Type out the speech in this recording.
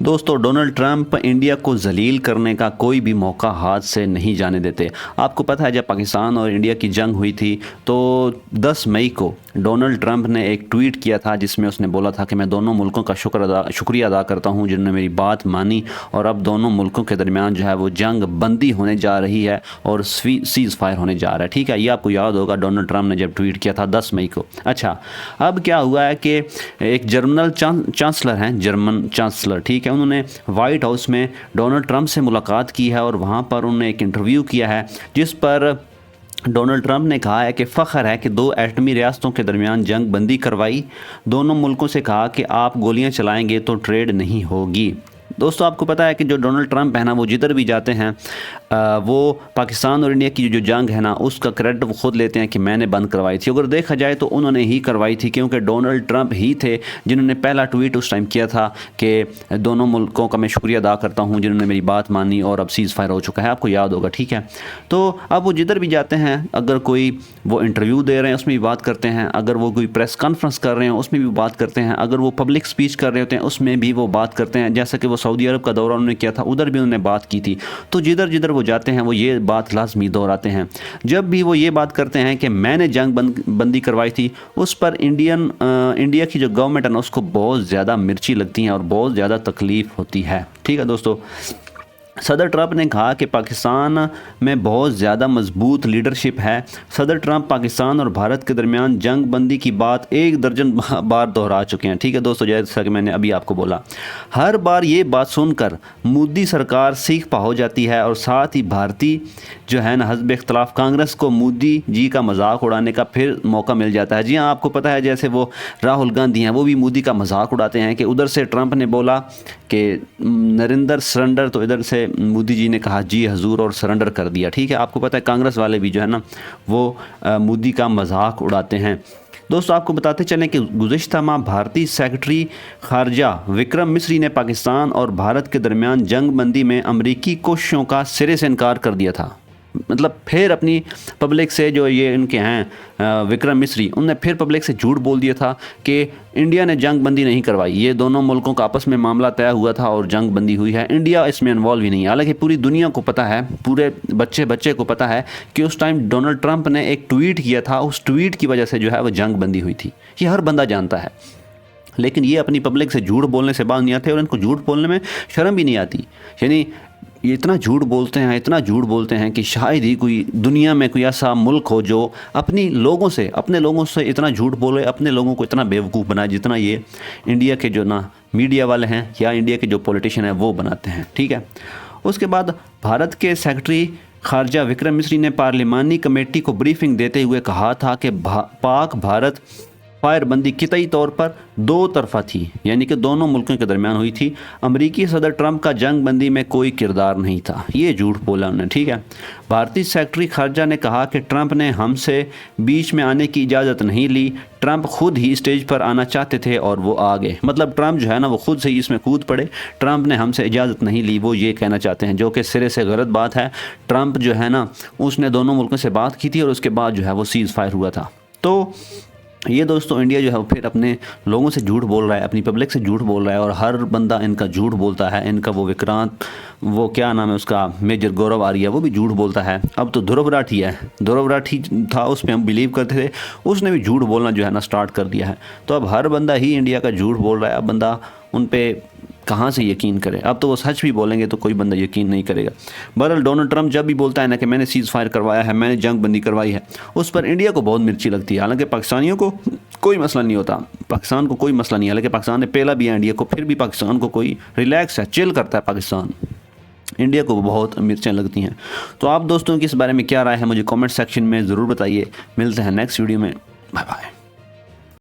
दोस्तों, Donald Trump India को जलील करने का कोई भी मौका हाथ से नहीं जाने देते। आपको पता है, जब पाकिस्तान और इंडिया की जंग हुई थी तो 10 मई को डोनाल्ड ट्रंप ने एक ट्वीट किया था जिसमें उसने बोला था कि मैं दोनों मुल्कों का शुक्रिया अदा करता हूं जिन्होंने मेरी बात मानी और अब दोनों मुल्कों के दरमियान जो है वो जंग बंदी होने जा रही है और सीज़ फायर होने जा रहा है। ठीक है, ये आपको याद होगा डोनाल्ड ट्रंप ने जब ट्वीट किया था 10 मई को। अच्छा, अब क्या हुआ है कि एक चांसलर हैं, जर्मन चांसलर, ठीक है, उन्होंने वाइट हाउस में डोनाल्ड ट्रंप से मुलाकात की है और वहाँ पर उन्होंने एक इंटरव्यू किया है जिस पर डोनाल्ड ट्रंप ने कहा है कि फ़ख्र है कि 2 एटमी रियासतों के दरमियान जंग बंदी करवाई। दोनों मुल्कों से कहा कि आप गोलियां चलाएंगे तो ट्रेड नहीं होगी। दोस्तों, आपको पता है कि जो डोनाल्ड ट्रंप है ना, वो जिधर भी जाते हैं वो पाकिस्तान और इंडिया की जो जंग है ना, उसका क्रेडिट वो खुद लेते हैं कि मैंने बंद करवाई थी। अगर देखा जाए तो उन्होंने ही करवाई थी, क्योंकि डोनाल्ड ट्रंप ही थे जिन्होंने पहला ट्वीट उस टाइम किया था कि दोनों मुल्कों का मैं शुक्रिया अदा करता हूँ जिन्होंने मेरी बात मानी और अब सीज़ फायर हो चुका है। आपको याद होगा, ठीक है। तो अब वो जिधर भी जाते हैं, अगर कोई वो इंटरव्यू दे रहे हैं उसमें भी बात करते हैं, अगर वो कोई प्रेस कॉन्फ्रेंस कर रहे हैं उसमें भी बात करते हैं, अगर वो पब्लिक स्पीच कर रहे होते हैं उसमें भी वो बात करते हैं। जैसा कि वो सऊदी अरब का दौरा उन्होंने किया था, उधर भी उन्होंने बात की थी। तो जिधर जिधर वो जाते हैं वो ये बात लाजमी दोहराते हैं। जब भी वो ये बात करते हैं कि मैंने जंग बंदी करवाई थी, उस पर इंडिया की जो गवर्नमेंट है ना, उसको बहुत ज़्यादा मिर्ची लगती हैं और बहुत ज़्यादा तकलीफ़ होती है। ठीक है दोस्तों, सदर ट्रंप ने कहा कि पाकिस्तान में बहुत ज़्यादा मजबूत लीडरशिप है। सदर ट्रंप पाकिस्तान और भारत के दरमियान जंग बंदी की बात 1 दर्जन बार दोहरा चुके हैं। ठीक है दोस्तों, जैसा कि मैंने अभी आपको बोला, हर बार ये बात सुनकर मोदी सरकार सीख पा हो जाती है और साथ ही भारतीय जो है ना हज़ब इख्तलाफ कांग्रेस को मोदी जी का मजाक उड़ाने का फिर मौका मिल जाता है। जी हाँ, आपको पता है, जैसे वो राहुल गांधी हैं, वो भी मोदी का मजाक उड़ाते हैं कि उधर से ट्रंप ने बोला कि नरेंद्र सरेंडर, तो इधर से मोदी जी ने कहा जी हजूर और सरेंडर कर दिया। ठीक है, आपको पता है कांग्रेस वाले भी जो है ना वो मोदी का मजाक उड़ाते हैं। दोस्तों, आपको बताते चलें कि गुज़िश्ता माह भारतीय सेक्रेटरी खारजा विक्रम मिस्री ने पाकिस्तान और भारत के दरमियान जंग बंदी में अमरीकी कोशिशों का सिरे से इनकार कर दिया था। मतलब फिर अपनी पब्लिक से, जो ये इनके हैं विक्रम मिस्री, उनने फिर पब्लिक से झूठ बोल दिया था कि इंडिया ने जंग बंदी नहीं करवाई। ये दोनों मुल्कों का आपस में मामला तय हुआ था और जंग बंदी हुई है, इंडिया इसमें इन्वॉल्व ही नहीं है। हालांकि पूरी दुनिया को पता है, पूरे बच्चे को पता है कि उस टाइम डोनाल्ड ट्रंप ने एक ट्वीट किया था, उस ट्वीट की वजह से जो है वो जंग बंदी हुई थी। ये हर बंदा जानता है, लेकिन ये अपनी पब्लिक से झूठ बोलने से बात नहीं आते और इनको झूठ बोलने में शर्म भी नहीं आती। यानी ये इतना झूठ बोलते हैं, इतना झूठ बोलते हैं कि शायद ही कोई दुनिया में कोई ऐसा मुल्क हो जो अपने लोगों से इतना झूठ बोले, अपने लोगों को इतना बेवकूफ़ बनाए जितना ये इंडिया के जो ना मीडिया वाले हैं या इंडिया के जो पॉलिटिशियन हैं वो बनाते हैं। ठीक है, उसके बाद भारत के सेक्रेटरी खारजा विक्रम मिस्री ने पार्लिमानी कमेटी को ब्रीफिंग देते हुए कहा था कि पाक भारत फायरबंदी कितई तौर पर 2 तरफा थी, यानी कि दोनों मुल्कों के दरमियान हुई थी। अमरीकी सदर ट्रंप का जंग बंदी में कोई किरदार नहीं था, ये झूठ बोला उन्होंने। ठीक है, भारतीय सेक्रेटरी खारजा ने कहा कि ट्रंप ने हमसे बीच में आने की इजाज़त नहीं ली, ट्रंप खुद ही स्टेज पर आना चाहते थे और वो आ गए। मतलब ट्रंप जो है ना वो खुद से ही इसमें कूद पड़े, ट्रंप ने हमसे इजाज़त नहीं ली, वो ये कहना चाहते हैं, जो कि सिरे से गलत बात है। ट्रंप जो है ना उसने दोनों मुल्कों से बात की थी और उसके बाद जो है वो सीज़ फायर हुआ था। तो ये दोस्तों, इंडिया जो है फिर अपने लोगों से झूठ बोल रहा है, अपनी पब्लिक से झूठ बोल रहा है और हर बंदा इनका झूठ बोलता है। इनका वो विक्रांत, वो क्या नाम है उसका, मेजर गौरव आर्या, वो भी झूठ बोलता है। अब तो ध्रुव राठी है, ध्रुव राठी था, उस पर हम बिलीव करते थे, उसने भी झूठ बोलना जो है ना स्टार्ट कर दिया है। तो अब हर बंदा ही इंडिया का झूठ बोल रहा है। अब बंदा उन पर कहाँ से यकीन करे? अब तो वो सच भी बोलेंगे तो कोई बंदा यकीन नहीं करेगा। बहरहाल डोनाल्ड ट्रंप जब भी बोलता है ना कि मैंने सीज़ फायर करवाया है, मैंने जंग बंदी करवाई है, उस पर इंडिया को बहुत मिर्ची लगती है। हालांकि पाकिस्तानियों को कोई मसला नहीं होता, पाकिस्तान को कोई मसला नहीं है। हालांकि पाकिस्तान ने पहला भी है इंडिया को, फिर भी पाकिस्तान को कोई रिलैक्स है, चिल करता है पाकिस्तान। इंडिया को बहुत मिर्चें लगती हैं। तो आप दोस्तों की इस बारे में क्या राय है, मुझे कमेंट सेक्शन में ज़रूर बताइए। मिलते हैं नेक्स्ट वीडियो में, बाय बाय।